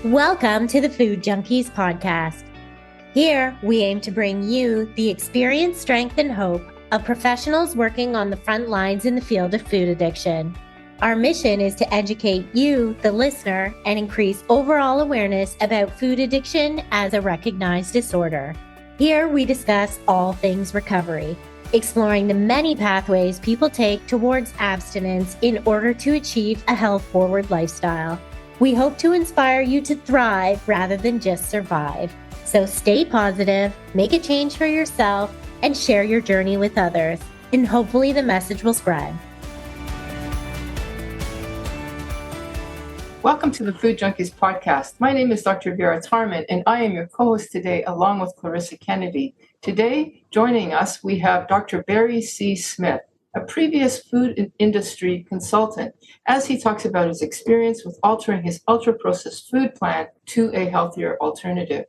Welcome to the Food Junkies Podcast. Here, we aim to bring you the experience, strength, and hope of professionals working on the front lines in the field of food addiction. Our mission is to educate you, the listener, and increase overall awareness about food addiction as a recognized disorder. Here, we discuss all things recovery, exploring the many pathways people take towards abstinence in order to achieve a health-forward lifestyle. We hope to inspire you to thrive rather than just survive. So stay positive, make a change for yourself, and share your journey with others. And hopefully the message will spread. Welcome to the Food Junkies Podcast. My name is Dr. Vera Tarman, and I am your co-host today, along with Clarissa Kennedy. Today, joining us, we have Dr. Barry C. Smith, a previous food industry consultant, as he talks about his experience with altering his ultra-processed food plan to a healthier alternative.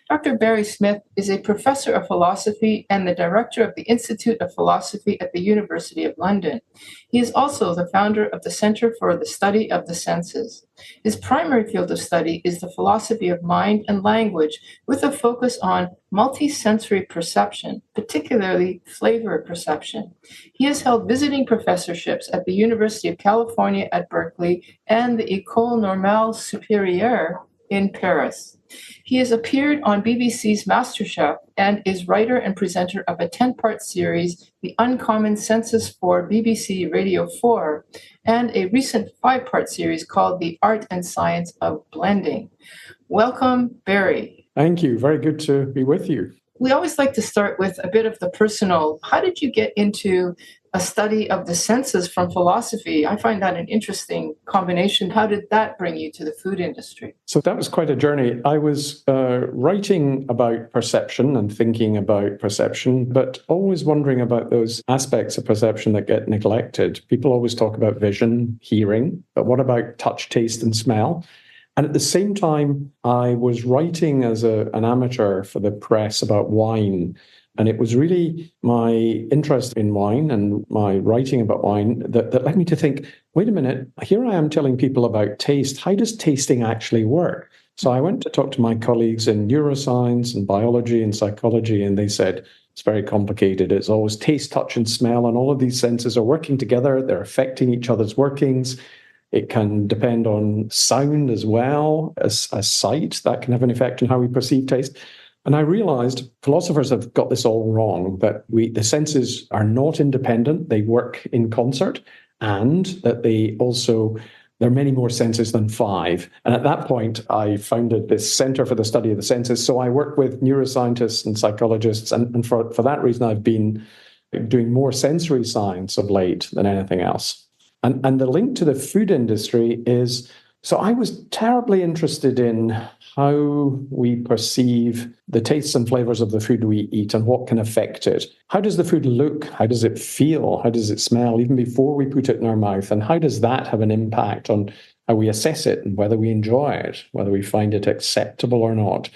Dr. Barry Smith is a professor of philosophy and the director of the Institute of Philosophy at the University of London. He is also the founder of the Center for the Study of the Senses. His primary field of study is the philosophy of mind and language, with a focus on multisensory perception, particularly flavor perception. He has held visiting professorships at the University of California at Berkeley and the Ecole Normale Supérieure in Paris. He has appeared on BBC's Masterchef and is writer and presenter of a 10-part series, The Uncommon Senses for BBC Radio 4, and a recent 5-part series called The Art and Science of Blending. Welcome, Barry. Thank you. Very good to be with you. We always like to start with a bit of the personal. How did you get into a study of the senses from philosophy? I find that an interesting combination. How did that bring you to the food industry? So that was quite a journey. I was writing about perception and thinking about perception, but always wondering about those aspects of perception that get neglected. People always talk about vision, hearing, but what about touch, taste, and smell? And at the same time, I was writing as an amateur for the press about wine. And it was really my interest in wine and my writing about wine that led me to think, wait a minute, here I am telling people about taste. How does tasting actually work? So I went to talk to my colleagues in neuroscience and biology and psychology, and they said, it's very complicated. It's always taste, touch, and smell, and all of these senses are working together. They're affecting each other's workings. It can depend on sound as well as sight. That can have an effect on how we perceive taste. And I realized philosophers have got this all wrong, that the senses are not independent, they work in concert, and that there are many more senses than 5. And at that point, I founded this Center for the Study of the Senses. So I work with neuroscientists and psychologists, and for that reason, I've been doing more sensory science of late than anything else. And the link to the food industry is, so I was terribly interested in how we perceive the tastes and flavors of the food we eat and what can affect it. How does the food look? How does it feel? How does it smell even before we put it in our mouth? And how does that have an impact on how we assess it and whether we enjoy it, whether we find it acceptable or not?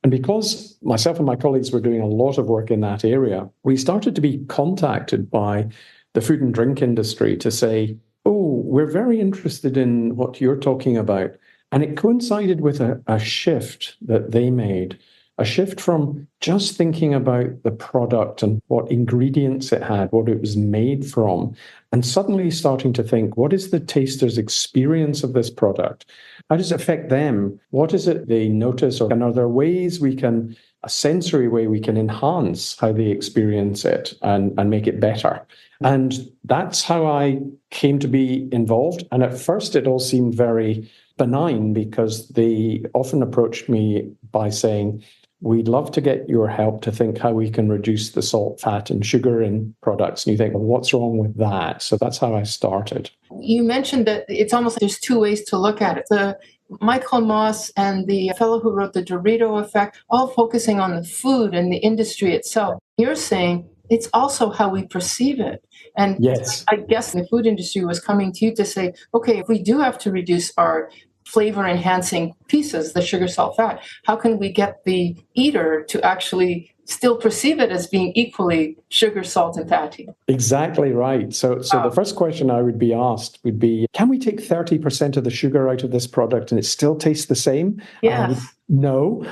And because myself and my colleagues were doing a lot of work in that area, we started to be contacted by the food and drink industry to say, oh, we're very interested in what you're talking about. And it coincided with a shift that they made, a shift from just thinking about the product and what ingredients it had, what it was made from, and suddenly starting to think, what is the taster's experience of this product? How does it affect them? What is it they notice? And are there ways a sensory way we can enhance how they experience it and make it better? And that's how I came to be involved. And at first, it all seemed very benign because they often approached me by saying, we'd love to get your help to think how we can reduce the salt, fat, and sugar in products. And you think, well, what's wrong with that? So that's how I started. You mentioned that it's almost like there's two ways to look at it. The Michael Moss and the fellow who wrote the Dorito Effect, all focusing on the food and the industry itself. You're saying it's also how we perceive it. And yes, I guess the food industry was coming to you to say, okay, if we do have to reduce our flavor-enhancing pieces, the sugar, salt, fat, how can we get the eater to actually still perceive it as being equally sugar, salt, and fatty. Exactly right. So the first question I would be asked would be, can we take 30% of the sugar out of this product and it still tastes the same? Yes. No.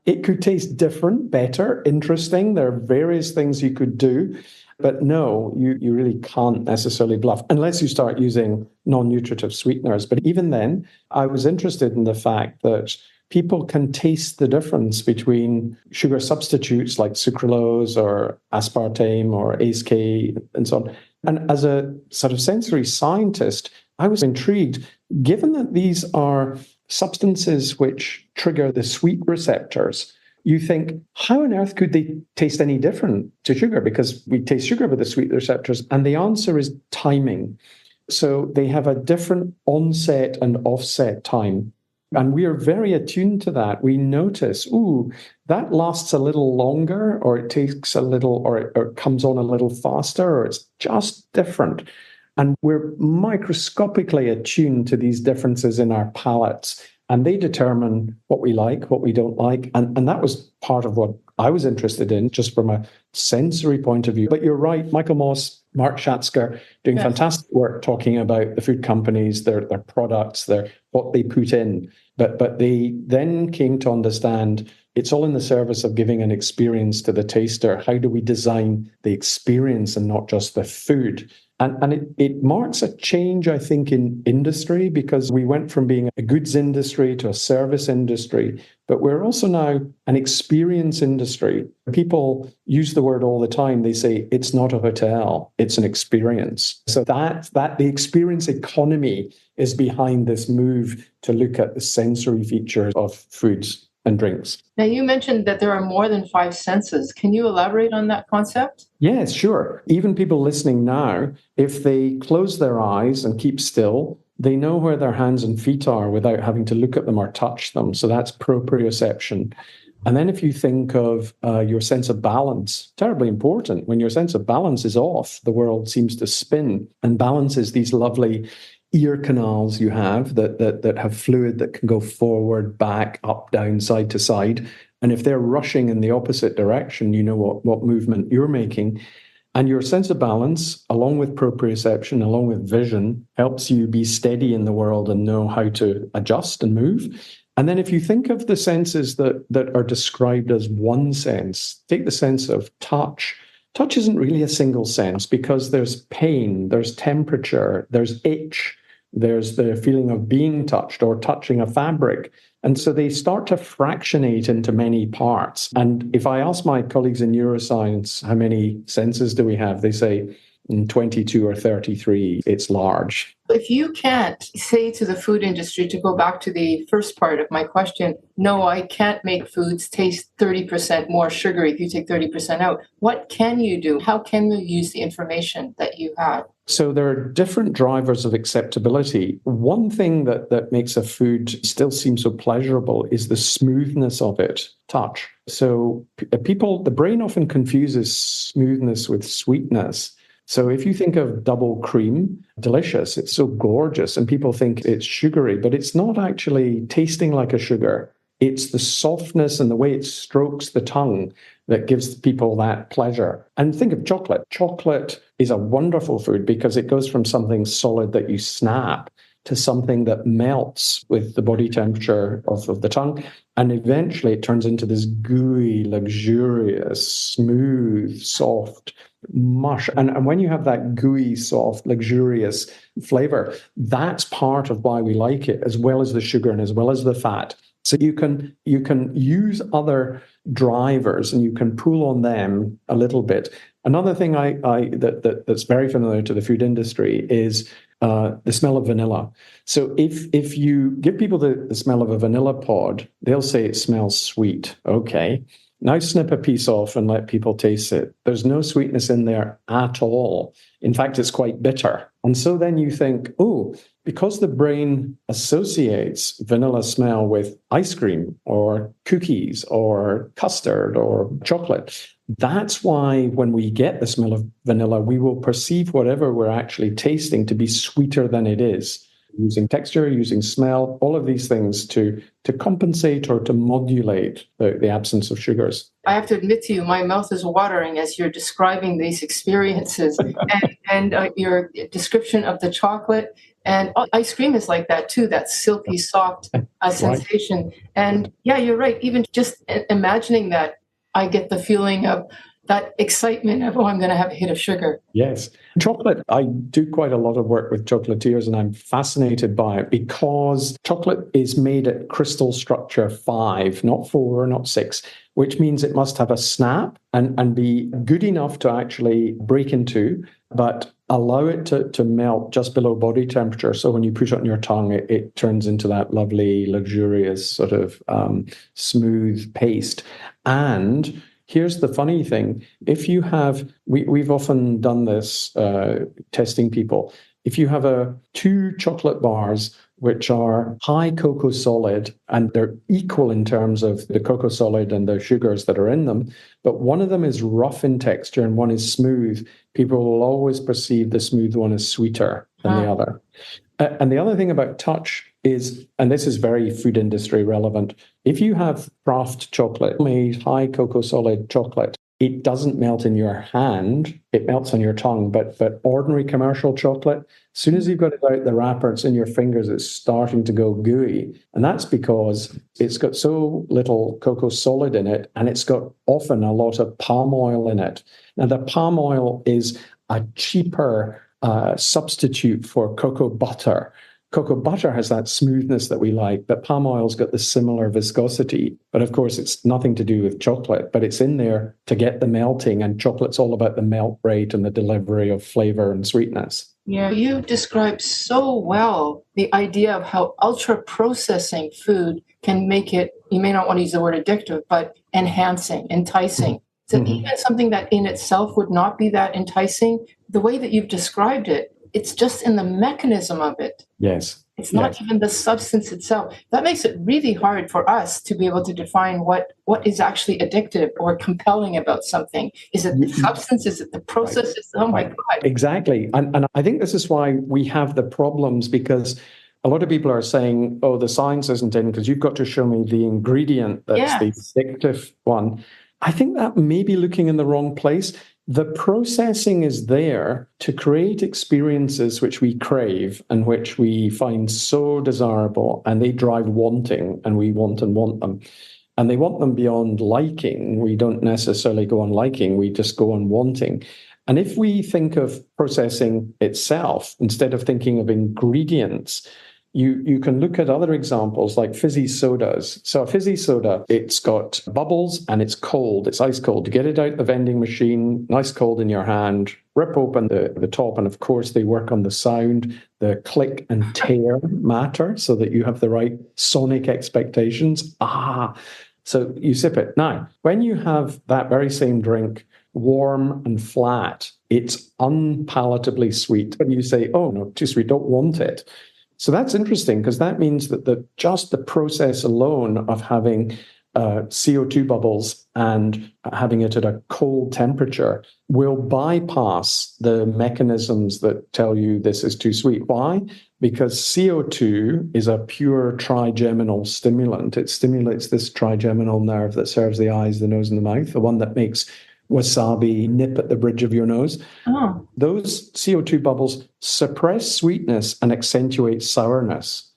It could taste different, better, interesting. There are various things you could do. But no, you really can't necessarily bluff unless you start using non-nutritive sweeteners. But even then, I was interested in the fact that people can taste the difference between sugar substitutes like sucralose or aspartame or ACE and so on. And as a sort of sensory scientist, I was intrigued, given that these are substances which trigger the sweet receptors. You think, how on earth could they taste any different to sugar? Because we taste sugar with the sweet receptors. And the answer is timing. So they have a different onset and offset time. And we are very attuned to that. We notice, that lasts a little longer, or it takes a little, or it comes on a little faster, or it's just different. And we're microscopically attuned to these differences in our palates. And they determine what we like, what we don't like. And that was part of what I was interested in, just from a sensory point of view. But you're right, Michael Moss, Mark Schatzker, doing fantastic work talking about the food companies, their products, what they put in. But they then came to understand it's all in the service of giving an experience to the taster. How do we design the experience and not just the food? And it marks a change, I think, in industry, because we went from being a goods industry to a service industry, but we're also now an experience industry. People use the word all the time. They say it's not a hotel, it's an experience. So that the experience economy is behind this move to look at the sensory features of foods and drinks. Now, you mentioned that there are more than 5 senses. Can you elaborate on that concept? Yes, sure. Even people listening now, if they close their eyes and keep still, they know where their hands and feet are without having to look at them or touch them. So that's proprioception. And then if you think of your sense of balance, terribly important. When your sense of balance is off, the world seems to spin. And balance is these lovely ear canals you have that have fluid that can go forward, back, up, down, side to side. And if they're rushing in the opposite direction, you know what movement you're making. And your sense of balance, along with proprioception, along with vision, helps you be steady in the world and know how to adjust and move. And then if you think of the senses that are described as one sense, take the sense of touch. Touch isn't really a single sense because there's pain, there's temperature, there's itch, there's the feeling of being touched or touching a fabric. And so they start to fractionate into many parts. And if I ask my colleagues in neuroscience, how many senses do we have? They say 22 or 33, it's large. If you can't say to the food industry, to go back to the first part of my question, no, I can't make foods taste 30% more sugary if you take 30% out, what can you do? How can you use the information that you have? So there are different drivers of acceptability. One thing that makes a food still seem so pleasurable is the smoothness of it, touch. So the brain often confuses smoothness with sweetness. So if you think of double cream, delicious, it's so gorgeous, and people think it's sugary, but it's not actually tasting like a sugar. It's the softness and the way it strokes the tongue that gives people that pleasure. And think of chocolate. Chocolate is a wonderful food because it goes from something solid that you snap to something that melts with the body temperature of the tongue. And eventually it turns into this gooey, luxurious, smooth, soft mush. And when you have that gooey, soft, luxurious flavor, that's part of why we like it, as well as the sugar and as well as the fat. So you can use other drivers and you can pull on them a little bit. Another thing that's very familiar to the food industry is the smell of vanilla. So if you give people the smell of a vanilla pod, they'll say it smells sweet. Okay. Now snip a piece off and let people taste it. There's no sweetness in there at all. In fact, it's quite bitter. And so then you think, because the brain associates vanilla smell with ice cream or cookies or custard or chocolate, that's why when we get the smell of vanilla, we will perceive whatever we're actually tasting to be sweeter than it is. using texture, using smell, all of these things to compensate or to modulate the absence of sugars. I have to admit to you, my mouth is watering as you're describing these experiences and your description of the chocolate. And ice cream is like that too, that silky, soft sensation. Right. And yeah, you're right. Even just imagining that, I get the feeling of that excitement of, I'm going to have a hit of sugar. Yes. Chocolate, I do quite a lot of work with chocolatiers and I'm fascinated by it because chocolate is made at crystal structure 5, not 4, not 6, which means it must have a snap and be good enough to actually break in two, but allow it to melt just below body temperature. So when you put it on your tongue, it turns into that lovely, luxurious sort of smooth paste. And here's the funny thing. If you have, we've often done this testing people. If you have 2 chocolate bars, which are high cocoa solid, and they're equal in terms of the cocoa solid and the sugars that are in them, but one of them is rough in texture and one is smooth, people will always perceive the smooth one as sweeter than the other. And the other thing about touch is, and this is very food industry relevant, if you have craft chocolate, made high cocoa solid chocolate, it doesn't melt in your hand, it melts on your tongue. But ordinary commercial chocolate, as soon as you've got it out the wrapper, it's in your fingers, it's starting to go gooey. And that's because it's got so little cocoa solid in it, and it's got often a lot of palm oil in it. Now, the palm oil is a cheaper substitute for cocoa butter. Cocoa butter has that smoothness that we like, but palm oil's got the similar viscosity. But of course, it's nothing to do with chocolate, but it's in there to get the melting, and chocolate's all about the melt rate and the delivery of flavor and sweetness. Yeah, you described so well the idea of how ultra-processing food can make it, you may not want to use the word addictive, but enhancing, enticing. So even something that in itself would not be that enticing, the way that you've described it, it's just in the mechanism of it. Yes. It's not even the substance itself. That makes it really hard for us to be able to define what is actually addictive or compelling about something. Is it the substance? Is it the process? Oh my God. Exactly. And I think this is why we have the problems, because a lot of people are saying, oh, the science isn't in because you've got to show me the ingredient that's the addictive one. I think that may be looking in the wrong place. The processing is there to create experiences which we crave and which we find so desirable, and they drive wanting, and we want and want them. And they want them beyond liking. We don't necessarily go on liking, we just go on wanting. And if we think of processing itself, instead of thinking of ingredients, you can look at other examples like fizzy sodas. So a fizzy soda, it's got bubbles and it's cold. It's ice cold. You get it out the vending machine, nice cold in your hand, rip open the top. And of course, they work on the sound. The click and tear matter so that you have the right sonic expectations. So you sip it. Now, when you have that very same drink, warm and flat, it's unpalatably sweet. And you say, oh, no, too sweet, don't want it. So that's interesting because that means that just the process alone of having CO2 bubbles and having it at a cold temperature will bypass the mechanisms that tell you this is too sweet. Why? Because CO2 is a pure trigeminal stimulant. It stimulates this trigeminal nerve that serves the eyes, the nose, and the mouth, the one that makes wasabi nip at the bridge of your nose. Those CO2 bubbles suppress sweetness and accentuate sourness.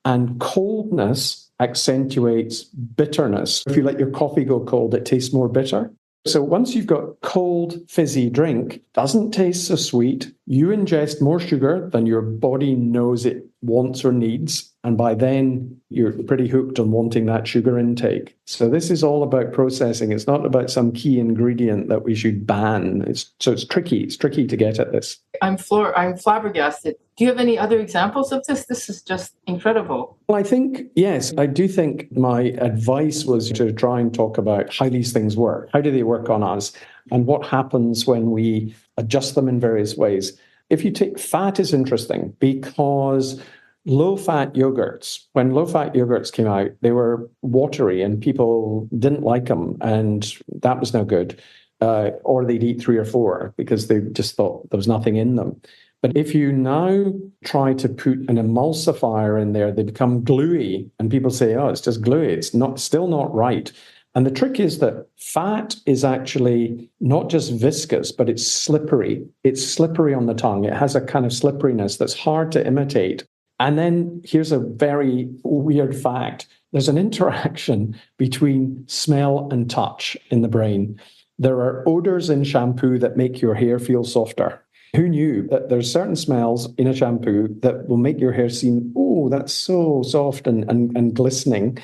And coldness accentuates bitterness. If you let your coffee go cold, it tastes more bitter. So once you've got cold, fizzy drink, doesn't taste so sweet, you ingest more sugar than your body knows it wants or needs. And by then, you're pretty hooked on wanting that sugar intake. So this is all about processing. It's not about some key ingredient that we should ban. It's tricky. It's tricky to get at this. I'm flabbergasted. Do you have any other examples of this? This is just incredible. Well, I think, yes, I do think my advice was to try and talk about how these things work. How do they work on us? And what happens when we adjust them in various ways? If you take fat, is interesting because low-fat yogurts, when low-fat yogurts came out, they were watery and people didn't like them, and that was no good. Or they'd eat 3 or 4 because they just thought there was nothing in them. But if you now try to put an emulsifier in there, they become gluey. And people say, oh, it's just gluey. It's still not right. And the trick is that fat is actually not just viscous, but it's slippery. It's slippery on the tongue. It has a kind of slipperiness that's hard to imitate. And then here's a very weird fact. There's an interaction between smell and touch in the brain. There are odors in shampoo that make your hair feel softer. Who knew that there's certain smells in a shampoo that will make your hair seem, oh, that's so soft and glistening.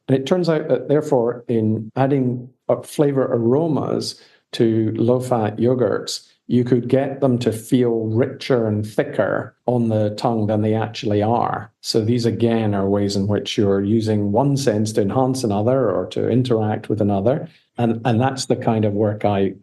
And it turns out that, therefore, in adding flavor aromas to low-fat yogurts, you could get them to feel richer and thicker on the tongue than they actually are. So these, again, are ways in which you're using one sense to enhance another or to interact with another. And that's the kind of work I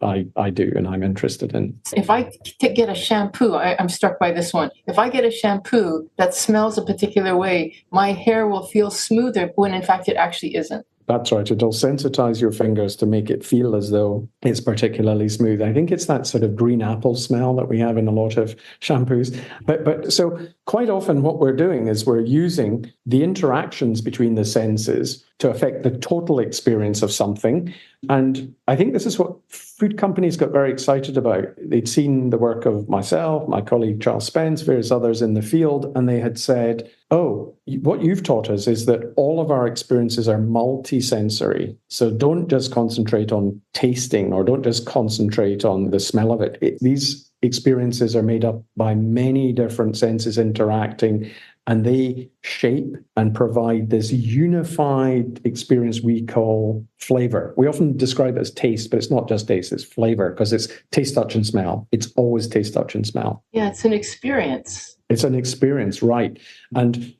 do and I'm interested in. If I get a shampoo, I'm struck by this one. If I get a shampoo that smells a particular way, my hair will feel smoother when in fact it actually isn't. That's right. It'll sensitize your fingers to make it feel as though it's particularly smooth. I think it's that sort of green apple smell that we have in a lot of shampoos. But so quite often what we're doing is we're using the interactions between the senses to affect the total experience of something. And I think this is what food companies got very excited about. They'd seen the work of myself, my colleague Charles Spence, various others in the field, and they had said, oh, what you've taught us is that all of our experiences are multisensory. So don't just concentrate on tasting or don't just concentrate on the smell of it. These experiences are made up by many different senses interacting, and they shape and provide this unified experience we call flavor. We often describe it as taste, but it's not just taste, it's flavor, because it's taste, touch, and smell. It's always taste, touch, and smell. Yeah, it's an experience. It's an experience, right? And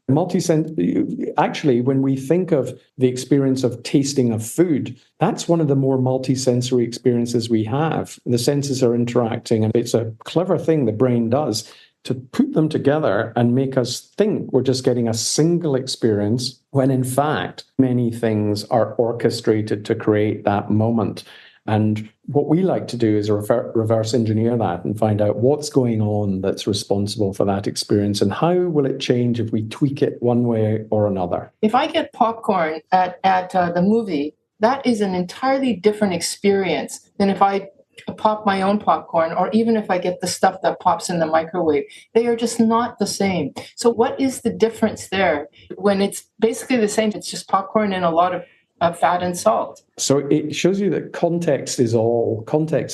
actually, when we think of the experience of tasting of food, that's one of the more multisensory experiences we have. The senses are interacting, and it's a clever thing the brain does to put them together and make us think we're just getting a single experience, when in fact, many things are orchestrated to create that moment. And what we like to do is reverse engineer that and find out what's going on that's responsible for that experience and how will it change if we tweak it one way or another. If I get popcorn at the movie, that is an entirely different experience than if I pop my own popcorn, or even if I get the stuff that pops in the microwave. They are just not the same. So what is the difference there when it's basically the same? It's just popcorn and a lot of fat and salt. So it shows you that context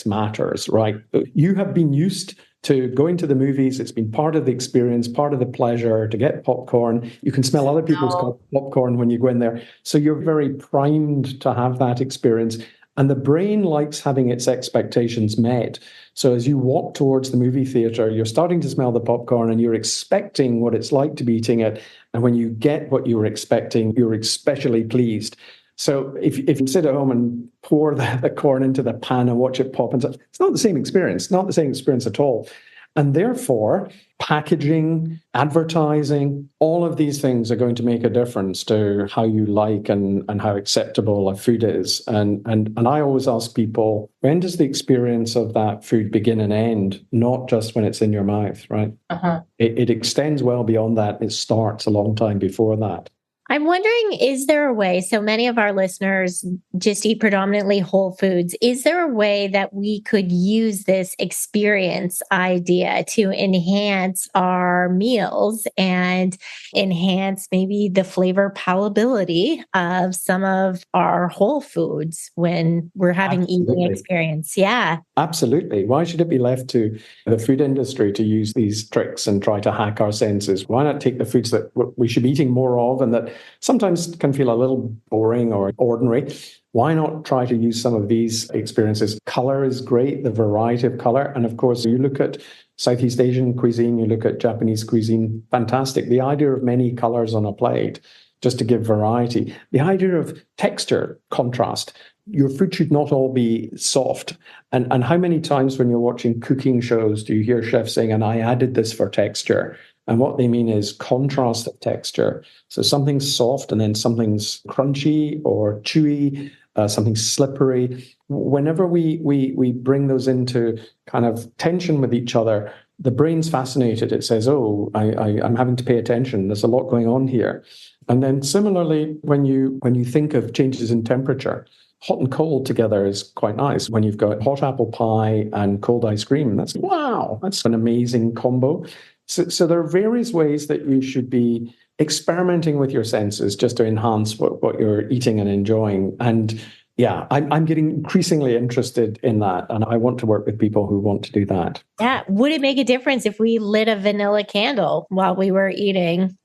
matters, right? You have been used to going to the movies. It's been part of the experience, part of the pleasure to get popcorn. You can smell other people's popcorn when you go in there. So you're very primed to have that experience. And the brain likes having its expectations met. So as you walk towards the movie theater, you're starting to smell the popcorn and you're expecting what it's like to be eating it. And when you get what you were expecting, you're especially pleased. So if you sit at home and pour the corn into the pan and watch it pop, and stuff, it's not the same experience, not the same experience at all. And therefore, packaging, advertising, all of these things are going to make a difference to how you like and how acceptable a food is. And I always ask people, when does the experience of that food begin and end? Not just when it's in your mouth, right? Uh-huh. It extends well beyond that. It starts a long time before that. I'm wondering, is there a way, so many of our listeners just eat predominantly whole foods. Is there a way that we could use this experience idea to enhance our meals and enhance maybe the flavor palatability of some of our whole foods when we're having eating experience? Yeah. Absolutely. Why should it be left to the food industry to use these tricks and try to hack our senses? Why not take the foods that we should be eating more of and that sometimes can feel a little boring or ordinary? Why not try to use some of these experiences? Color is great, the variety of color. And of course, you look at Southeast Asian cuisine, you look at Japanese cuisine, fantastic. The idea of many colors on a plate, just to give variety. The idea of texture, contrast. Your food should not all be soft. And how many times when you're watching cooking shows do you hear chefs saying, and I added this for texture? And what they mean is contrast of texture. So something's soft and then something's crunchy or chewy, something slippery. Whenever we bring those into kind of tension with each other, the brain's fascinated. It says, oh, I'm having to pay attention. There's a lot going on here. And then similarly, when you think of changes in temperature, hot and cold together is quite nice. When you've got hot apple pie and cold ice cream, that's an amazing combo. So there are various ways that you should be experimenting with your senses just to enhance what you're eating and enjoying. And yeah, I'm getting increasingly interested in that. And I want to work with people who want to do that. Yeah. Would it make a difference if we lit a vanilla candle while we were eating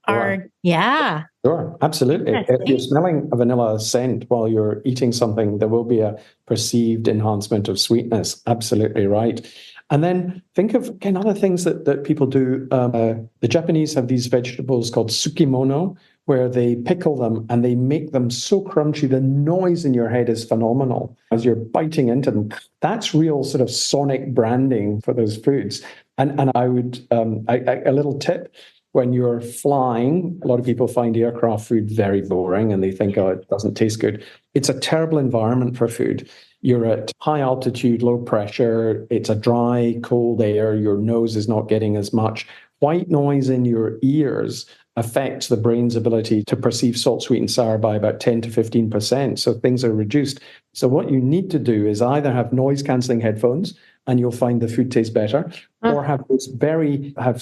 yeah. Sure, absolutely. If you're smelling a vanilla scent while you're eating something, there will be a perceived enhancement of sweetness. Absolutely right. And then think of, again, other things that people do. The Japanese have these vegetables called sukimono, where they pickle them and they make them so crunchy. The noise in your head is phenomenal as you're biting into them. That's real sort of sonic branding for those foods. And I would, a little tip, when you're flying, a lot of people find aircraft food very boring and they think, oh, it doesn't taste good. It's a terrible environment for food. You're at high altitude, low pressure. It's a dry, cold air. Your nose is not getting as much. White noise in your ears affects the brain's ability to perceive salt, sweet, and sour by about 10 to 15%. So things are reduced. So what you need to do is either have noise-cancelling headphones, and you'll find the food tastes better, or have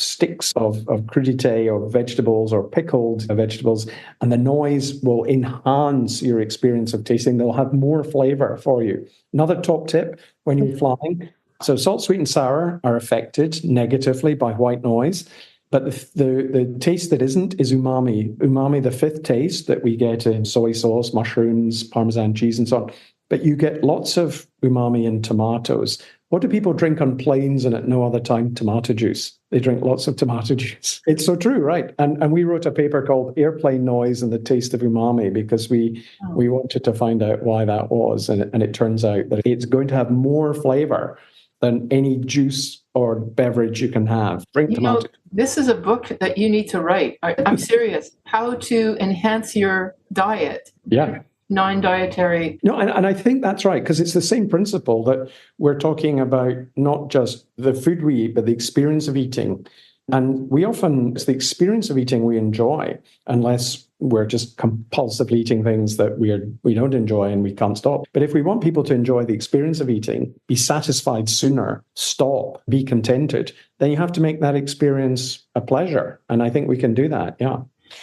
sticks of crudité or vegetables or pickled vegetables, and the noise will enhance your experience of tasting. They'll have more flavor for you. Another top tip when you're flying, so salt, sweet, and sour are affected negatively by white noise. But the taste that isn't is umami. Umami, the fifth taste that we get in soy sauce, mushrooms, Parmesan cheese, and so on. But you get lots of umami in tomatoes. What do people drink on planes and at no other time? Tomato juice. They drink lots of tomato juice. It's so true, right? And we wrote a paper called Airplane Noise and the Taste of Umami because we wanted to find out why that was. And it turns out that it's going to have more flavor than any juice or beverage you can have. Drink tomato. This is a book that you need to write. I'm serious. How to enhance your diet. Yeah. Non-dietary. No, and I think that's right, because it's the same principle that we're talking about, not just the food we eat, but the experience of eating. And it's the experience of eating we enjoy, unless we're just compulsively eating things that we don't enjoy and we can't stop. But if we want people to enjoy the experience of eating, be satisfied sooner, stop, be contented, then you have to make that experience a pleasure. And I think we can do that. Yeah.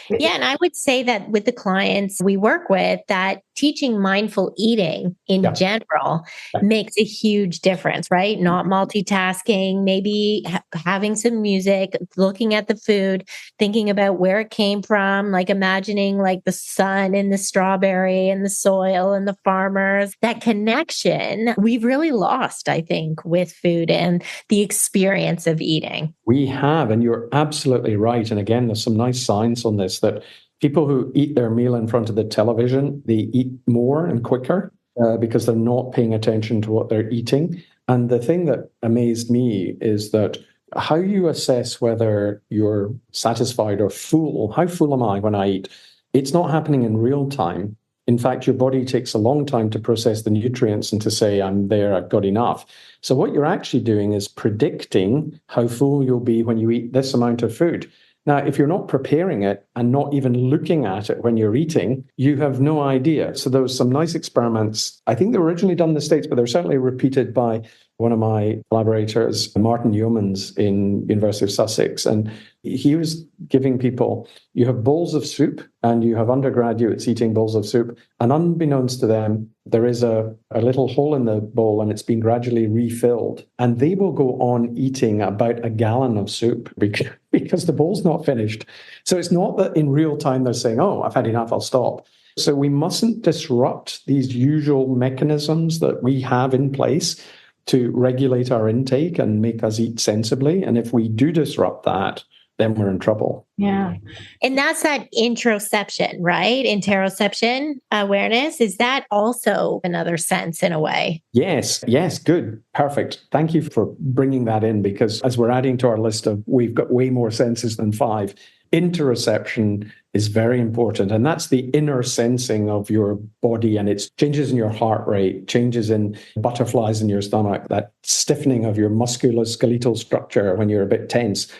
Yeah. And I would say that with the clients we work with, that teaching mindful eating in general makes a huge difference, right? Not multitasking, maybe having some music, looking at the food, thinking about where it came from, like imagining like the sun and the strawberry and the soil and the farmers. That connection we've really lost, I think, with food and the experience of eating. We have, and you're absolutely right. And again, there's some nice science on this that people who eat their meal in front of the television, they eat more and quicker because they're not paying attention to what they're eating. And the thing that amazed me is that how you assess whether you're satisfied or full, how full am I when I eat? It's not happening in real time. In fact, your body takes a long time to process the nutrients and to say, I'm there, I've got enough. So what you're actually doing is predicting how full you'll be when you eat this amount of food. Now, if you're not preparing it and not even looking at it when you're eating, you have no idea. So there was some nice experiments. I think they were originally done in the States, but they're certainly repeated by one of my collaborators, Martin Yeomans in University of Sussex. And he was giving people, you have bowls of soup and you have undergraduates eating bowls of soup. And unbeknownst to them, there is a little hole in the bowl and it's been gradually refilled. And they will go on eating about a gallon of soup because the bowl's not finished. So it's not that in real time they're saying, oh, I've had enough, I'll stop. So we mustn't disrupt these usual mechanisms that we have in place to regulate our intake and make us eat sensibly. And if we do disrupt that, then we're in trouble. Yeah. And that's that interoception, right? Interoception awareness. Is that also another sense in a way? Yes. Good. Perfect. Thank you for bringing that in, because as we're adding to our list of, we've got way more senses than 5. Interoception is very important. And that's the inner sensing of your body, and it's changes in your heart rate, changes in butterflies in your stomach, that stiffening of your musculoskeletal structure when you're a bit tense.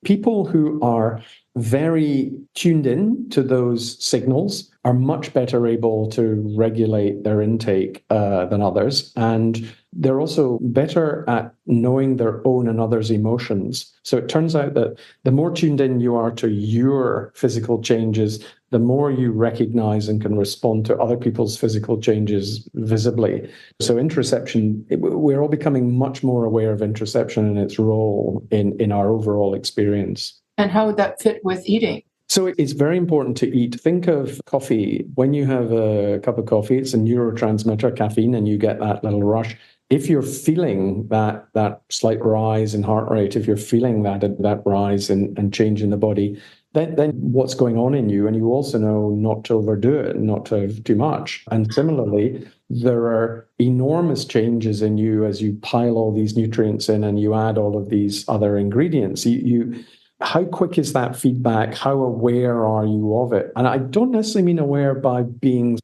People who are very tuned in to those signals are much better able to regulate their intake than others. And they're also better at knowing their own and others' emotions. So it turns out that the more tuned in you are to your physical changes, the more you recognize and can respond to other people's physical changes visibly. So interoception, we're all becoming much more aware of interoception and its role in our overall experience. And how would that fit with eating? So it's very important to eat. Think of coffee. When you have a cup of coffee, it's a neurotransmitter, caffeine, and you get that little rush. If you're feeling that slight rise in heart rate, if you're feeling that rise and change in the body, then what's going on in you? And you also know not to overdo it, not to have too much. And similarly, there are enormous changes in you as you pile all these nutrients in and you add all of these other ingredients. How quick is that feedback? How aware are you of it? And I don't necessarily mean aware by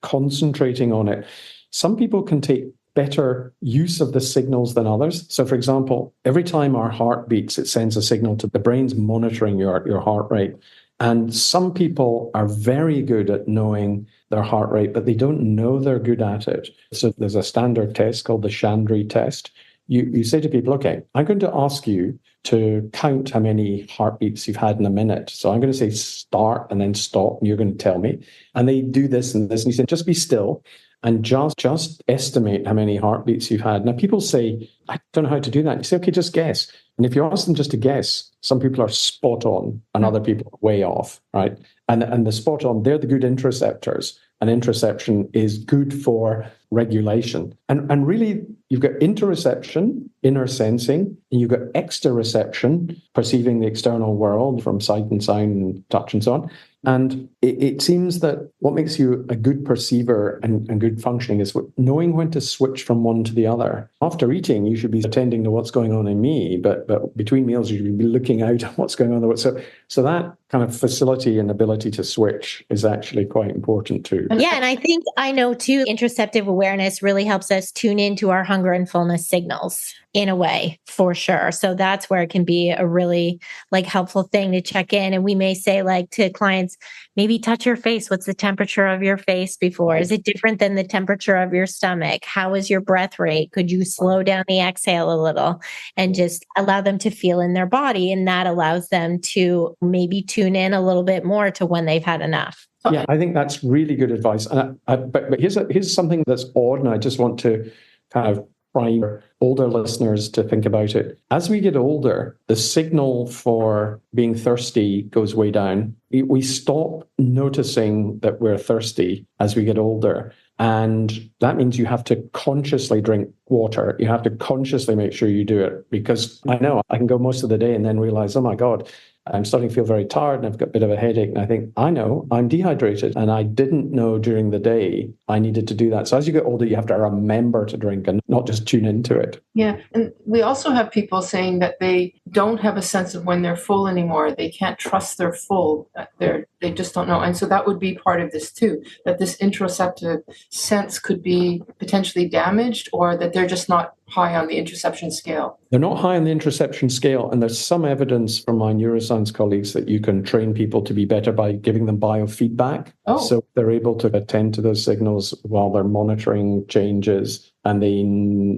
concentrating on it. Some people can take better use of the signals than others. So, for example, every time our heart beats, it sends a signal to the brain's monitoring your heart rate. And some people are very good at knowing their heart rate, but they don't know they're good at it. So there's a standard test called the Chandri test. You say to people, okay, I'm going to ask you to count how many heartbeats you've had in a minute. So I'm going to say start and then stop, and you're going to tell me. And they do this and this, and you say, just be still and just estimate how many heartbeats you've had. Now, people say, I don't know how to do that. You say, okay, just guess. And if you ask them just to guess, some people are spot on and other people are way off, right? And the spot on, they're the good interoceptors. And interoception is good for regulation. And really, you've got interoception, inner sensing, and you've got exteroception, perceiving the external world from sight and sound and touch and so on. And it seems that what makes you a good perceiver and good functioning is knowing when to switch from one to the other. After eating, you should be attending to what's going on in me, but between meals, you should be looking out at what's going on. So that kind of facility and ability to switch is actually quite important too. Yeah, and I know too, interoceptive awareness really helps us tune into our hunger and fullness signals in a way, for sure. So that's where it can be a really helpful thing to check in. And we may say to clients, maybe touch your face. What's the temperature of your face before? Is it different than the temperature of your stomach? How is your breath rate? Could you slow down the exhale a little and just allow them to feel in their body? And that allows them to maybe tune in a little bit more to when they've had enough. Yeah, I think that's really good advice. But here's something that's odd, and I just want to kind of prime older listeners to think about it. As we get older, the signal for being thirsty goes way down. We stop noticing that we're thirsty as we get older. And that means you have to consciously drink water. You have to consciously make sure you do it, because I know I can go most of the day and then realize, oh my God, I'm starting to feel very tired and I've got a bit of a headache. And I think, I know I'm dehydrated and I didn't know during the day I needed to do that. So as you get older, you have to remember to drink and not just tune into it. Yeah. And we also have people saying that they don't have a sense of when they're full anymore. They can't trust they're full. They just don't know. And so that would be part of this too, that this interoceptive sense could be potentially damaged, or that they're just not high on the interoception scale. They're not high on the interoception scale. And there's some evidence from my neuroscience colleagues that you can train people to be better by giving them biofeedback. Oh. So they're able to attend to those signals while they're monitoring changes, and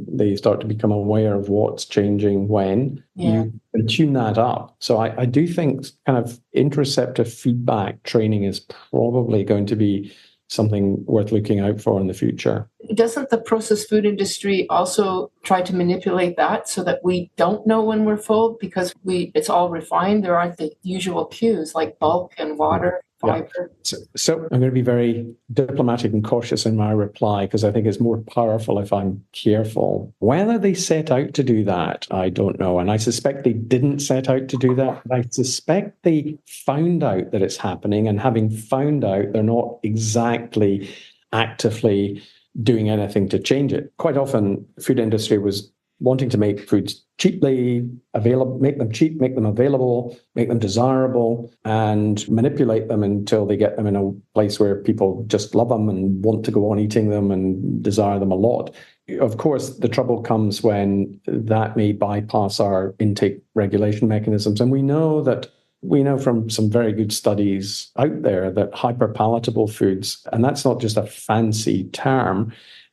they start to become aware of what's changing when. Yeah. You can tune that up. So I do think kind of interoceptive feedback training is probably going to be something worth looking out for in the future. Doesn't the processed food industry also try to manipulate that so that we don't know when we're full because it's all refined? There aren't the usual cues like bulk and water, fiber. Yeah. So I'm going to be very diplomatic and cautious in my reply, because I think it's more powerful if I'm careful. Whether they set out to do that, I don't know. And I suspect they didn't set out to do that. I suspect they found out that it's happening, and having found out, they're not exactly actively doing anything to change it. Quite often, the food industry was wanting to make foods cheaply available, make them cheap, make them available, make them desirable, and manipulate them until they get them in a place where people just love them and want to go on eating them and desire them a lot. Of course, the trouble comes when that may bypass our intake regulation mechanisms. And we know from some very good studies out there that hyperpalatable foods, and that's not just a fancy term,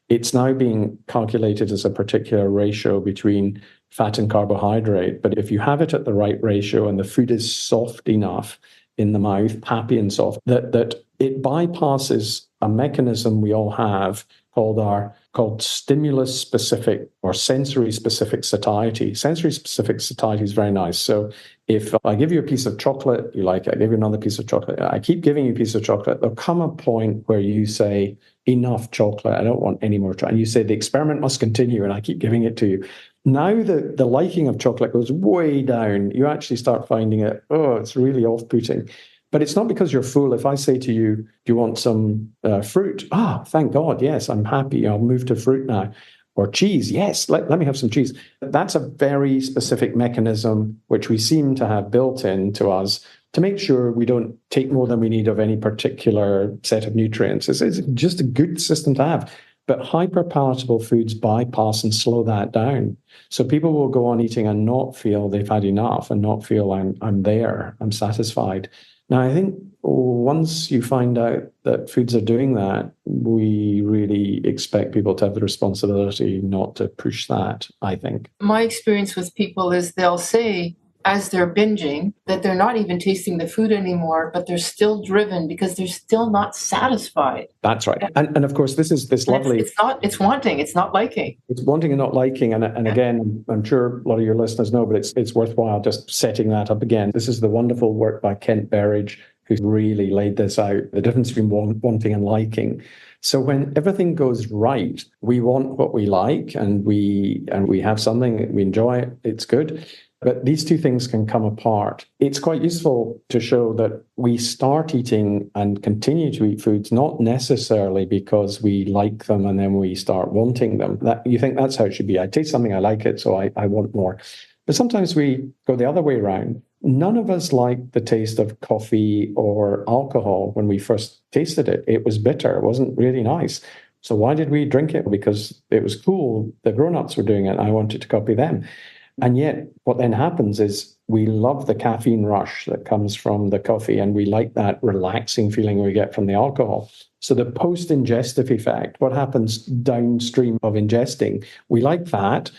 it's now being calculated as a particular ratio between fat and carbohydrate. But if you have it at the right ratio and the food is soft enough in the mouth, happy and soft, that it bypasses a mechanism we all have called stimulus-specific or sensory-specific satiety. Sensory-specific satiety is very nice. So if I give you a piece of chocolate, you like it. I give you another piece of chocolate. I keep giving you a piece of chocolate. There'll come a point where you say, enough chocolate. I don't want any more chocolate. And you say, the experiment must continue, and I keep giving it to you. Now the liking of chocolate goes way down. You actually start finding it, it's really off-putting. But it's not because you're full. If I say to you, do you want some fruit? Thank God, yes, I'm happy. I'll move to fruit now. Or cheese, yes, let me have some cheese. That's a very specific mechanism which we seem to have built into us to make sure we don't take more than we need of any particular set of nutrients. It's just a good system to have. But hyperpalatable foods bypass and slow that down. So people will go on eating and not feel they've had enough and not feel I'm there, I'm satisfied. Now, I think once you find out that foods are doing that, we really expect people to have the responsibility not to push that, I think. My experience with people is they'll say, as they're binging, that they're not even tasting the food anymore, but they're still driven because they're still not satisfied. That's right. And of course, this is this lovely... It's wanting, it's not liking. It's wanting and not liking. And again, I'm sure a lot of your listeners know, but it's worthwhile just setting that up again. This is the wonderful work by Kent Berridge, who's really laid this out, the difference between wanting and liking. So when everything goes right, we want what we like and we have something, we enjoy it, it's good. But these two things can come apart. It's quite useful to show that we start eating and continue to eat foods, not necessarily because we like them and then we start wanting them. That you think that's how it should be. I taste something, I like it, so I want more. But sometimes we go the other way around. None of us like the taste of coffee or alcohol when we first tasted it. It was bitter. It wasn't really nice. So why did we drink it? Because it was cool. The grown-ups were doing it. I wanted to copy them. And yet what then happens is we love the caffeine rush that comes from the coffee, and we like that relaxing feeling we get from the alcohol. So the post-ingestive effect, what happens downstream of ingesting, we like that.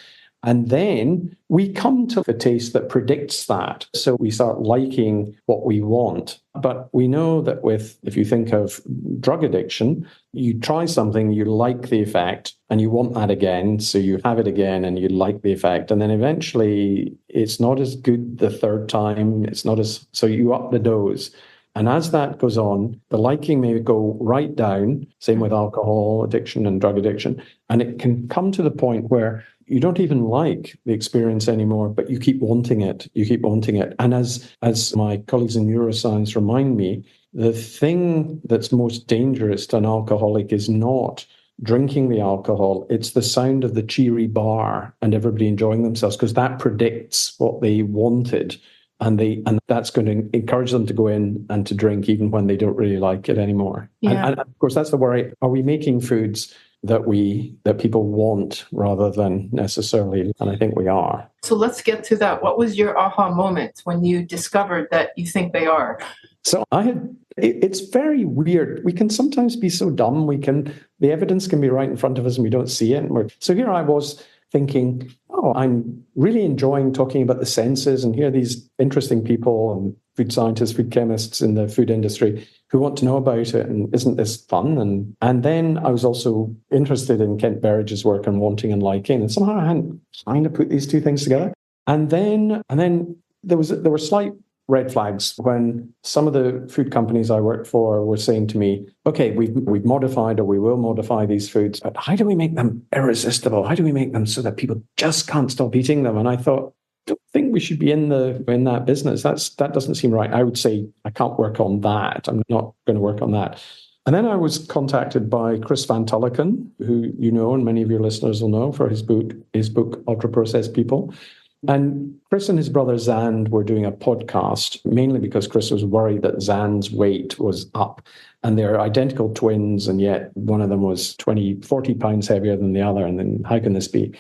And then we come to the taste that predicts that. So we start liking what we want. But we know that if you think of drug addiction, you try something, you like the effect, and you want that again. So you have it again and you like the effect. And then eventually it's not as good the third time. So you up the dose. And as that goes on, the liking may go right down, same with alcohol addiction and drug addiction. And it can come to the point where you don't even like the experience anymore, but you keep wanting it. You keep wanting it. And as my colleagues in neuroscience remind me, the thing that's most dangerous to an alcoholic is not drinking the alcohol. It's the sound of the cheery bar and everybody enjoying themselves, because that predicts what they wanted. And that's going to encourage them to go in and to drink even when they don't really like it anymore. Yeah. And of course, that's the worry. Are we making foods that people want rather than necessarily? And I think we are. So let's get to that. What was your aha moment when you discovered that you think they are? So it's very weird. We can sometimes be so dumb. The evidence can be right in front of us and we don't see it. So here I was thinking, I'm really enjoying talking about the senses, and here are these interesting people and food scientists, food chemists in the food industry who want to know about it, and isn't this fun? And then I was also interested in Kent Berridge's work on wanting and liking, and somehow I hadn't kind of put these two things together. And then there were slight red flags when some of the food companies I worked for were saying to me, okay, we've modified or we will modify these foods, but how do we make them irresistible? How do we make them so that people just can't stop eating them? And I thought, I don't think we should be in that business. That doesn't seem right. I would say I can't work on that. I'm not going to work on that. And then I was contacted by Chris Van Tulliken, who you know, and many of your listeners will know for his book Ultra Processed People. And Chris and his brother Zand were doing a podcast, mainly because Chris was worried that Zand's weight was up. And they're identical twins, and yet one of them was 40 pounds heavier than the other. And then how can this be?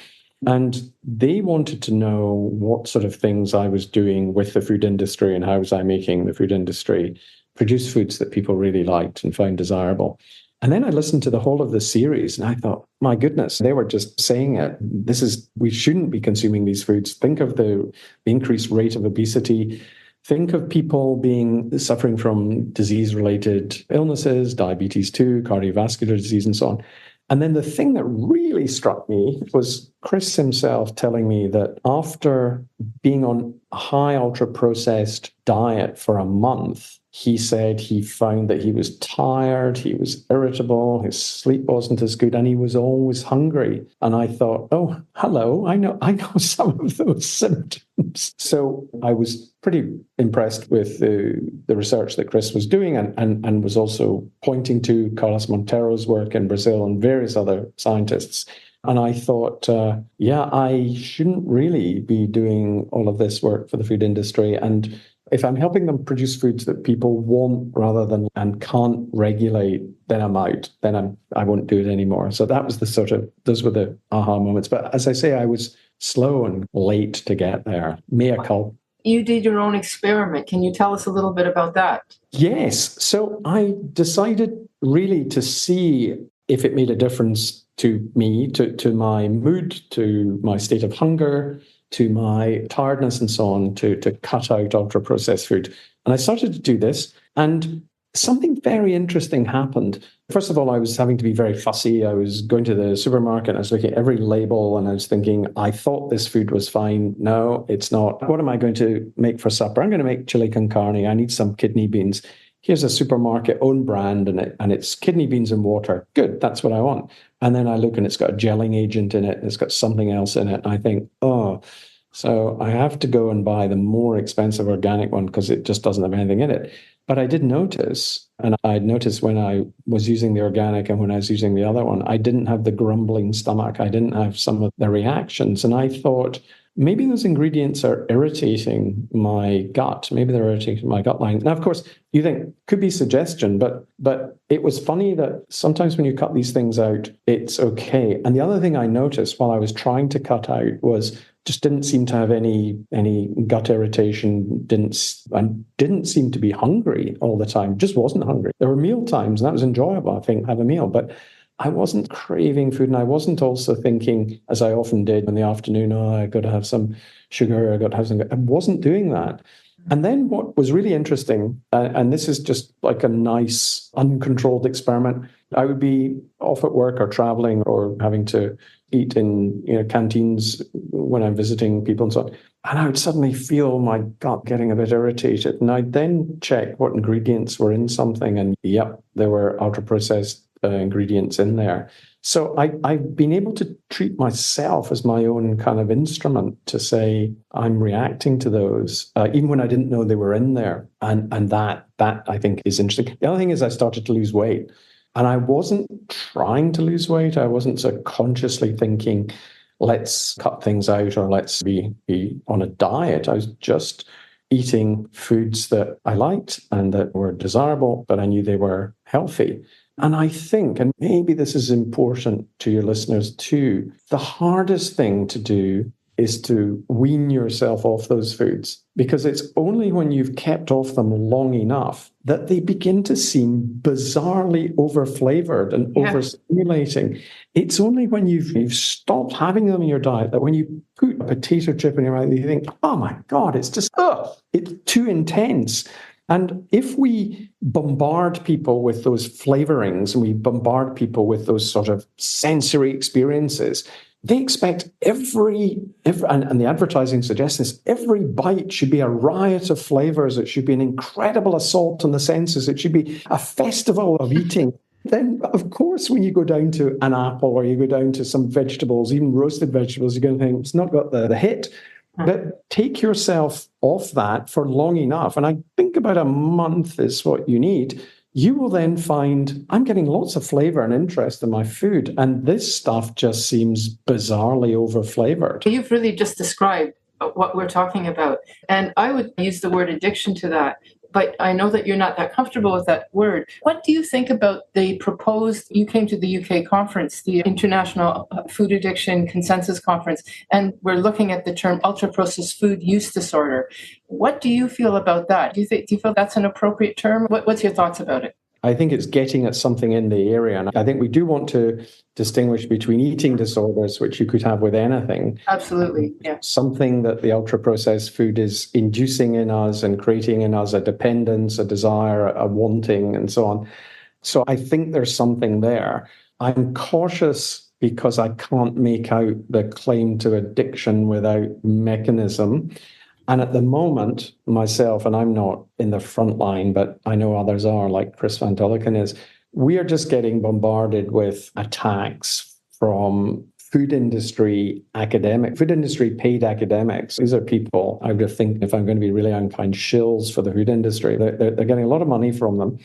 And they wanted to know what sort of things I was doing with the food industry and how was I making the food industry produce foods that people really liked and found desirable. And then I listened to the whole of the series and I thought, my goodness, they were just saying it. We shouldn't be consuming these foods. Think of the increased rate of obesity. Think of people suffering from disease-related illnesses, diabetes too, cardiovascular disease and so on. And then the thing that really struck me was Chris himself telling me that after being on a high ultra-processed diet for a month, he said he found that he was tired, he was irritable, his sleep wasn't as good, and he was always hungry. And I thought, oh, hello, I know some of those symptoms. So I was pretty impressed with the research that Chris was doing and was also pointing to Carlos Montero's work in Brazil and various other scientists. And I thought, I shouldn't really be doing all of this work for the food industry. And if I'm helping them produce foods that people want rather than and can't regulate, then I'm out. Then I won't do it anymore. So that was those were the aha moments. But as I say, I was slow and late to get there. Mea culpa. You did your own experiment. Can you tell us a little bit about that? Yes. So I decided really to see if it made a difference to me, to my mood, to my state of hunger, to my tiredness and so on, to cut out ultra-processed food. And I started to do this, and something very interesting happened. First of all, I was having to be very fussy. I was going to the supermarket, and I was looking at every label, and I was thinking, I thought this food was fine. No, it's not. What am I going to make for supper? I'm going to make chili con carne. I need some kidney beans. Here's a supermarket own brand, and it's kidney beans and water. Good, that's what I want. And then I look and it's got a gelling agent in it, and it's got something else in it. And I think, so I have to go and buy the more expensive organic one because it just doesn't have anything in it. But I did notice, and I'd noticed when I was using the organic and when I was using the other one, I didn't have the grumbling stomach. I didn't have some of the reactions. And I thought, maybe those ingredients are irritating my gut. Maybe they're irritating my gut line. Now, of course, you think could be suggestion, but it was funny that sometimes when you cut these things out, it's okay. And the other thing I noticed while I was trying to cut out was just didn't seem to have any gut irritation, didn't seem to be hungry all the time, just wasn't hungry. There were meal times, and that was enjoyable, I think, have a meal. But I wasn't craving food, and I wasn't also thinking, as I often did in the afternoon, I got to have some sugar, I got to have some. I wasn't doing that. And then what was really interesting, and this is just like a nice, uncontrolled experiment, I would be off at work or traveling or having to eat in canteens when I'm visiting people and so on. And I would suddenly feel my gut getting a bit irritated. And I'd then check what ingredients were in something. And yep, there were ultra-processed ingredients in there. So I've been able to treat myself as my own kind of instrument to say I'm reacting to those, even when I didn't know they were in there. And that I think is interesting. The other thing is I started to lose weight. And I wasn't trying to lose weight. I wasn't so consciously thinking, let's cut things out or let's be on a diet. I was just eating foods that I liked and that were desirable, but I knew they were healthy. And I think, and maybe this is important to your listeners too, the hardest thing to do is to wean yourself off those foods, because it's only when you've kept off them long enough that they begin to seem bizarrely overflavored and overstimulating. It's only when you've stopped having them in your diet that when you put a potato chip in your mouth, you think, oh my God, it's just, it's too intense. And if we bombard people with those flavorings and we bombard people with those sort of sensory experiences, they expect every and the advertising suggests this, every bite should be a riot of flavors. It should be an incredible assault on the senses. It should be a festival of eating. Then, of course, when you go down to an apple or you go down to some vegetables, even roasted vegetables, you're going to think it's not got the hit. But take yourself off that for long enough. And I think about a month is what you need you will then find I'm getting lots of flavor and interest in my food, and this stuff just seems bizarrely over-flavored. You've really just described what we're talking about. And I would use the word addiction to that. But I know that you're not that comfortable with that word. What do you think about the proposed, you came to the UK conference, the International Food Addiction Consensus Conference, and we're looking at the term ultra-processed food use disorder. What do you feel about that? Do you feel that's an appropriate term? What's your thoughts about it? I think it's getting at something in the area. And I think we do want to distinguish between eating disorders, which you could have with anything. Absolutely, yeah. Something that the ultra-processed food is inducing in us and creating in us, a dependence, a desire, a wanting, and so on. So I think there's something there. I'm cautious because I can't make out the claim to addiction without mechanism. And at the moment, myself, and I'm not in the front line, but I know others are, like Chris Van Tulliken is, we are just getting bombarded with attacks from food industry paid academics. These are people, I would think, if I'm going to be really unkind, shills for the food industry. They're getting a lot of money from them,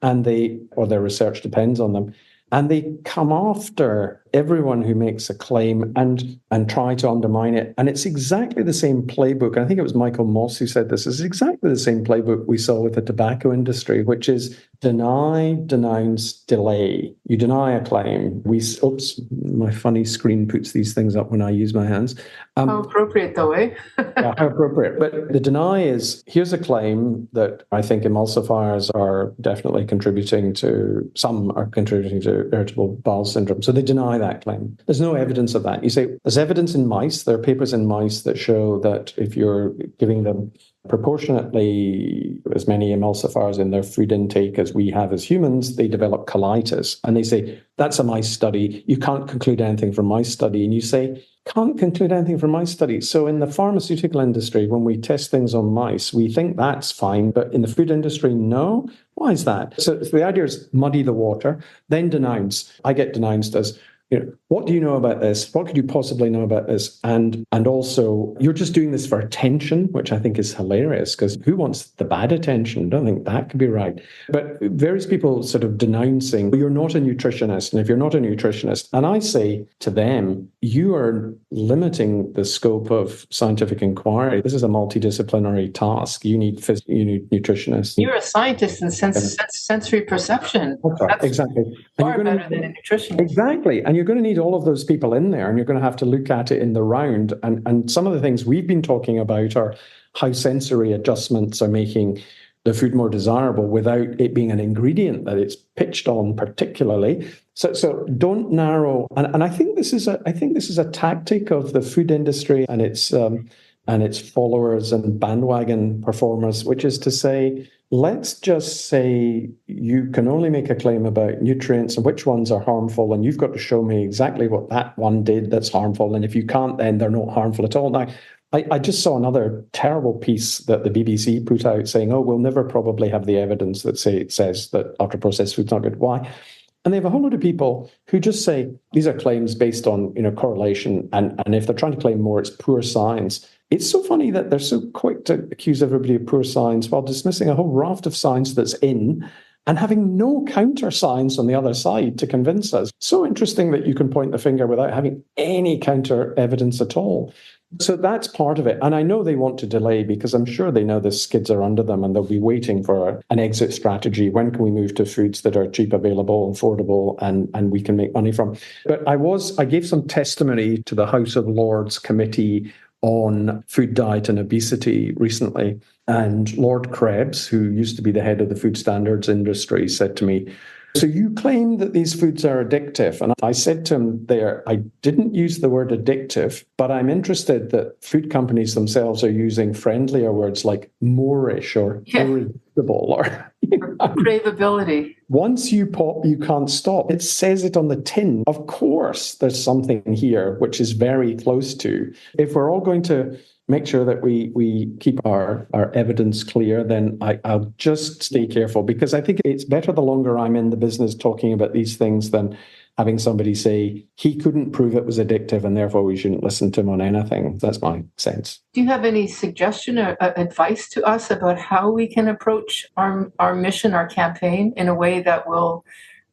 and their research depends on them. And they come after everyone who makes a claim and try to undermine it. And it's exactly the same playbook. I think it was Michael Moss who said this. It's exactly the same playbook we saw with the tobacco industry, which is deny, denounce, delay. You deny a claim. Oops, my funny screen puts these things up when I use my hands. How appropriate though, eh? Yeah, how appropriate. But the deny is, here's a claim that I think emulsifiers are definitely contributing to irritable bowel syndrome. So they deny that claim. There's no evidence of that. You say, there's evidence in mice. There are papers in mice that show that if you're giving them proportionately as many emulsifiers in their food intake as we have as humans, they develop colitis. And they say, that's a mice study. You can't conclude anything from mice study. And you say, can't conclude anything from mice study. So in the pharmaceutical industry, when we test things on mice, we think that's fine. But in the food industry, no. Why is that? So the idea is muddy the water, then denounce. I get denounced as, what do you know about this? What could you possibly know about this? And also, you're just doing this for attention, which I think is hilarious, because who wants the bad attention? I don't think that could be right. But various people sort of denouncing, well, you're not a nutritionist. And if you're not a nutritionist, and I say to them, you are limiting the scope of scientific inquiry. This is a multidisciplinary task. You need nutritionists. You're a scientist in sensory perception. That's exactly. Far better than a nutritionist. Exactly. And you're going to need all of those people in there, and you're going to have to look at it in the round. And some of the things we've been talking about are how sensory adjustments are making the food more desirable without it being an ingredient that it's pitched on particularly. So don't narrow. And I think this is a tactic of the food industry and its followers and bandwagon performers, which is to say, let's just say you can only make a claim about nutrients and which ones are harmful, and you've got to show me exactly what that one did that's harmful. And if you can't, then they're not harmful at all. Now, I just saw another terrible piece that the BBC put out saying, we'll never probably have the evidence that says that ultra-processed food's not good. Why? And they have a whole load of people who just say these are claims based on correlation, and if they're trying to claim more, it's poor science. It's so funny that they're so quick to accuse everybody of poor science while dismissing a whole raft of science that's in and having no counter science on the other side to convince us. So interesting that you can point the finger without having any counter evidence at all. So that's part of it. And I know they want to delay because I'm sure they know the skids are under them and they'll be waiting for an exit strategy. When can we move to foods that are cheap, available, affordable, and we can make money from? But I gave some testimony to the House of Lords Committee on food, diet and obesity recently. And Lord Krebs, who used to be the head of the food standards industry, said to me, so you claim that these foods are addictive. And I said to him there, I didn't use the word addictive, but I'm interested that food companies themselves are using friendlier words like moreish or irresistible or craveability. Once you pop, you can't stop. It says it on the tin. Of course, there's something here which is very close to. If we're all going to make sure that we keep our evidence clear, then I'll just stay careful, because I think it's better the longer I'm in the business talking about these things than having somebody say he couldn't prove it was addictive and therefore we shouldn't listen to him on anything. That's my sense. Do you have any suggestion or advice to us about how we can approach our mission, our campaign, in a way that will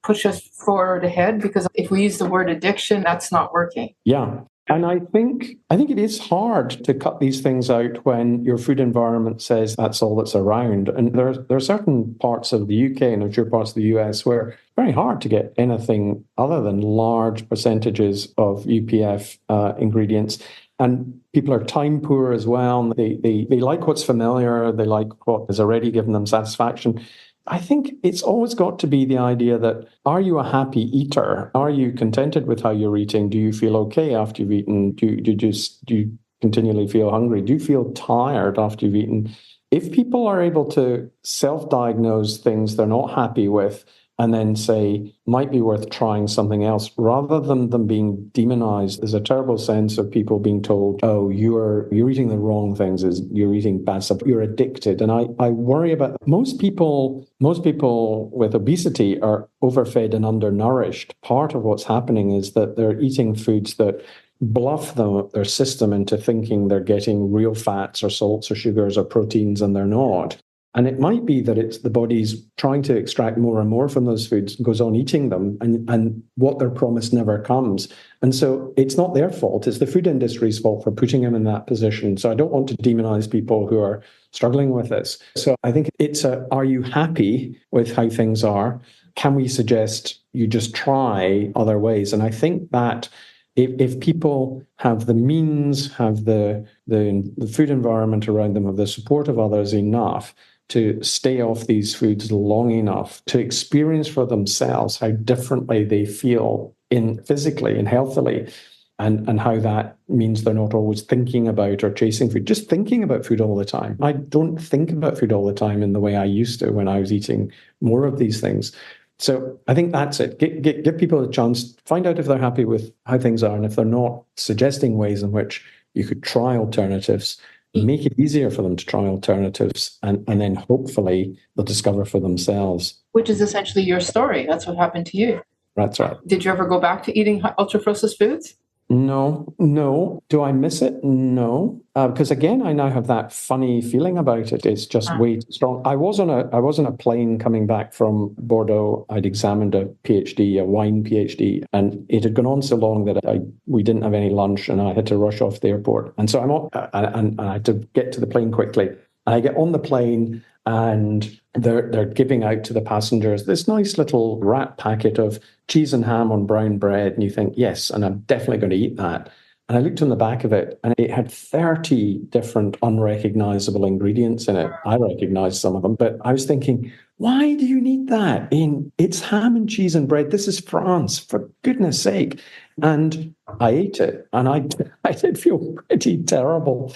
push us forward ahead? Because if we use the word addiction, that's not working. Yeah. And I think it is hard to cut these things out when your food environment says that's all that's around. And there are certain parts of the UK and I'm sure parts of the US where it's very hard to get anything other than large percentages of UPF ingredients. And people are time poor as well. They like what's familiar. They like what has already given them satisfaction. I think it's always got to be the idea that, are you a happy eater? Are you contented with how you're eating? Do you feel okay after you've eaten? Do you continually feel hungry? Do you feel tired after you've eaten? If people are able to self-diagnose things they're not happy with and then say, might be worth trying something else, rather than them being demonized. There's a terrible sense of people being told, oh, you're eating the wrong things, you're eating bad stuff, you're addicted. And I worry about most people with obesity are overfed and undernourished. Part of what's happening is that they're eating foods that bluff their system into thinking they're getting real fats or salts or sugars or proteins, and they're not. And it might be that it's the body's trying to extract more and more from those foods, goes on eating them, and what they're promised never comes. And so it's not their fault. It's the food industry's fault for putting them in that position. So I don't want to demonize people who are struggling with this. So I think it's are you happy with how things are? Can we suggest you just try other ways? And I think that if people have the means, have the food environment around them, have the support of others enough to stay off these foods long enough to experience for themselves how differently they feel physically and healthily, and how that means they're not always thinking about or chasing food, just thinking about food all the time. I don't think about food all the time in the way I used to when I was eating more of these things. So I think that's it. Give people a chance, find out if they're happy with how things are, and if they're not, suggesting ways in which you could try alternatives, make it easier for them to try alternatives, and then hopefully they'll discover for themselves. Which is essentially your story. That's what happened to you. That's right. Did you ever go back to eating ultra-processed foods? No. Do I miss it? No. Because again, I now have that funny feeling about it. It's just way too strong. I was on a plane coming back from Bordeaux. I'd examined a PhD, a wine PhD, and it had gone on so long that we didn't have any lunch, and I had to rush off the airport. And so I'm on, and I had to get to the plane quickly. And I get on the plane, and they're giving out to the passengers this nice little wrap packet of cheese and ham on brown bread, and you think, yes, and I'm definitely going to eat that. And I looked on the back of it, and it had 30 different unrecognizable ingredients in it. I recognized some of them, but I was thinking, why do you need that? It's ham and cheese and bread. This is France, for goodness sake. And I ate it, and I did feel pretty terrible.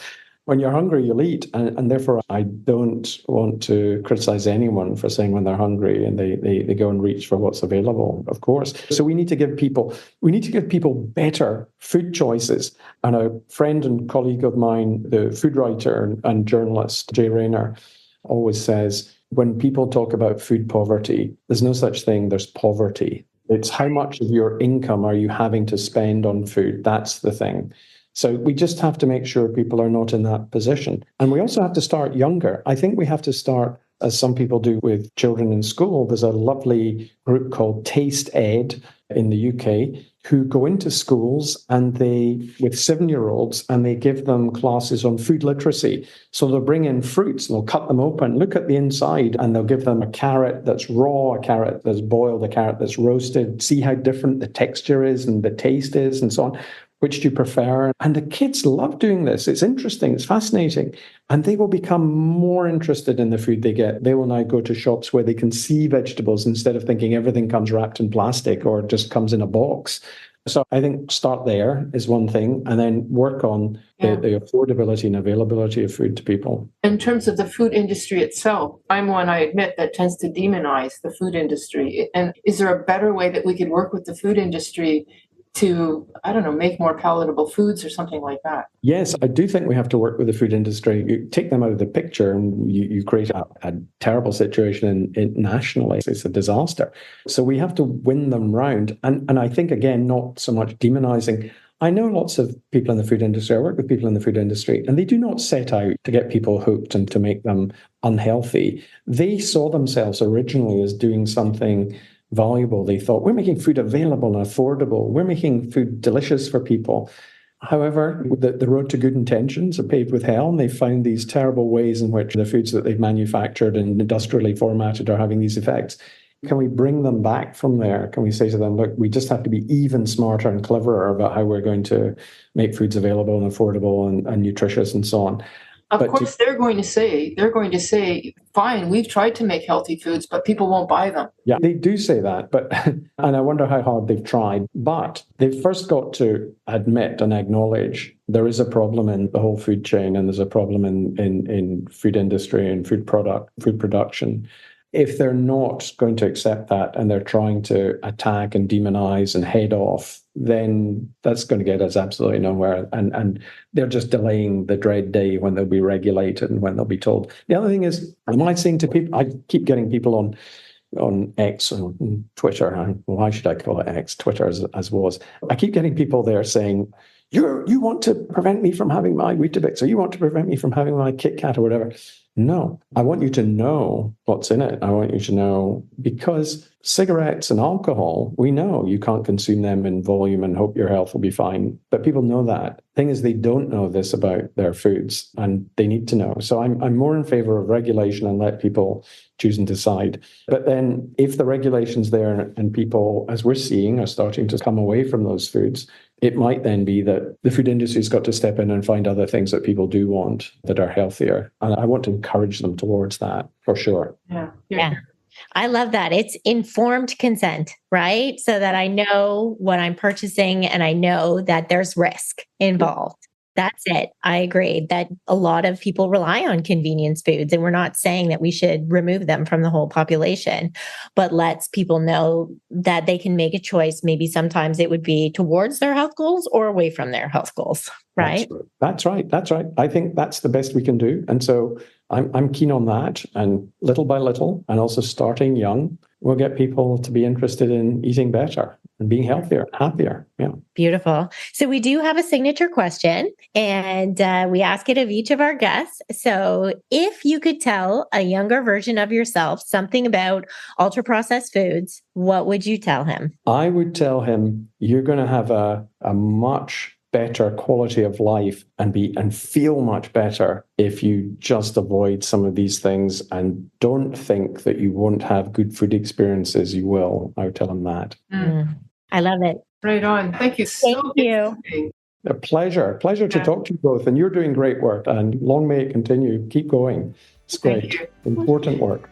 When you're hungry, you'll eat. And therefore, I don't want to criticize anyone for saying when they're hungry and they go and reach for what's available, of course. So we need to give people better food choices. And a friend and colleague of mine, the food writer and journalist, Jay Rayner, always says, when people talk about food poverty, there's no such thing, there's poverty. It's how much of your income are you having to spend on food? That's the thing. So we just have to make sure people are not in that position. And we also have to start younger. I think we have to start, as some people do with children in school. There's a lovely group called Taste Ed in the UK who go into schools and with 7-year-olds, and they give them classes on food literacy. So they'll bring in fruits, and they'll cut them open, look at the inside, and they'll give them a carrot that's raw, a carrot that's boiled, a carrot that's roasted, see how different the texture is and the taste is and so on. Which do you prefer? And the kids love doing this. It's interesting. It's fascinating. And they will become more interested in the food they get. They will now go to shops where they can see vegetables instead of thinking everything comes wrapped in plastic or just comes in a box. So I think start there is one thing, and then work on the affordability and availability of food to people. In terms of the food industry itself, I'm one, I admit, that tends to demonize the food industry. And is there a better way that we could work with the food industry to, I don't know, make more palatable foods or something like that. Yes, I do think we have to work with the food industry. You take them out of the picture and you create a terrible situation nationally. It's a disaster. So we have to win them round. And I think, again, not so much demonizing. I know lots of people in the food industry. I work with people in the food industry, and they do not set out to get people hooked and to make them unhealthy. They saw themselves originally as doing something valuable. They thought, we're making food available and affordable. We're making food delicious for people. However, the road to good intentions are paved with hell, and they found these terrible ways in which the foods that they've manufactured and industrially formatted are having these effects. Can we bring them back from there? Can we say to them, look, we just have to be even smarter and cleverer about how we're going to make foods available and affordable and nutritious and so on? Of course, they're going to say, fine, we've tried to make healthy foods, but people won't buy them. Yeah, they do say that, but and I wonder how hard they've tried. But they've first got to admit and acknowledge there is a problem in the whole food chain, and there's a problem in food industry and food production. If they're not going to accept that and they're trying to attack and demonize and head off, then that's going to get us absolutely nowhere. And they're just delaying the dread day when they'll be regulated and when they'll be told. The other thing is, am I saying to people, I keep getting people on X and Twitter, and why should I call it X? Twitter as was. I keep getting people there saying, you want to prevent me from having my Weetabix, or you want to prevent me from having my Kit Kat or whatever. No, I want you to know what's in it. I want you to know, because cigarettes and alcohol, we know you can't consume them in volume and hope your health will be fine. But people know that. Thing is, they don't know this about their foods, and they need to know. So I'm more in favor of regulation and let people choose and decide. But then if the regulation's there and people, as we're seeing, are starting to come away from those foods, it might then be that the food industry's got to step in and find other things that people do want that are healthier. And I want to encourage them towards that, for sure. Yeah. I love that. It's informed consent, right? So that I know what I'm purchasing and I know that there's risk involved. That's it. I agree that a lot of people rely on convenience foods, and we're not saying that we should remove them from the whole population, but lets people know that they can make a choice. Maybe sometimes it would be towards their health goals or away from their health goals, right? That's right. I think that's the best we can do. And so I'm keen on that. And little by little, and also starting young, we'll get people to be interested in eating better and being healthier, happier. Yeah. Beautiful. So we do have a signature question, and we ask it of each of our guests. So if you could tell a younger version of yourself something about ultra-processed foods, what would you tell him? I would tell him you're going to have a much better quality of life and feel much better if you just avoid some of these things and don't think that you won't have good food experiences. You will. I would tell him that. I love it. Right on. Thank you so much. Thank you. A pleasure to talk to you both. And you're doing great work, and long may it continue. Keep going. It's great. Important work.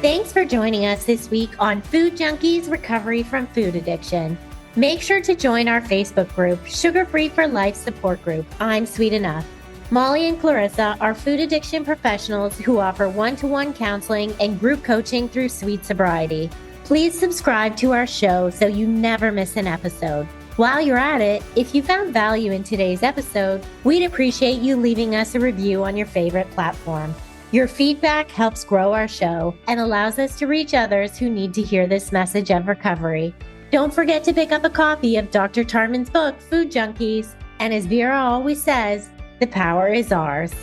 Thanks for joining us this week on Food Junkies Recovery from Food Addiction. Make sure to join our Facebook group, Sugar Free for Life Support Group. I'm Sweet Enough. Molly and Clarissa are food addiction professionals who offer one-to-one counseling and group coaching through Sweet Sobriety. Please subscribe to our show so you never miss an episode. While you're at it, if you found value in today's episode, we'd appreciate you leaving us a review on your favorite platform. Your feedback helps grow our show and allows us to reach others who need to hear this message of recovery. Don't forget to pick up a copy of Dr. Tarman's book, Food Junkies. And as Vera always says, the power is ours.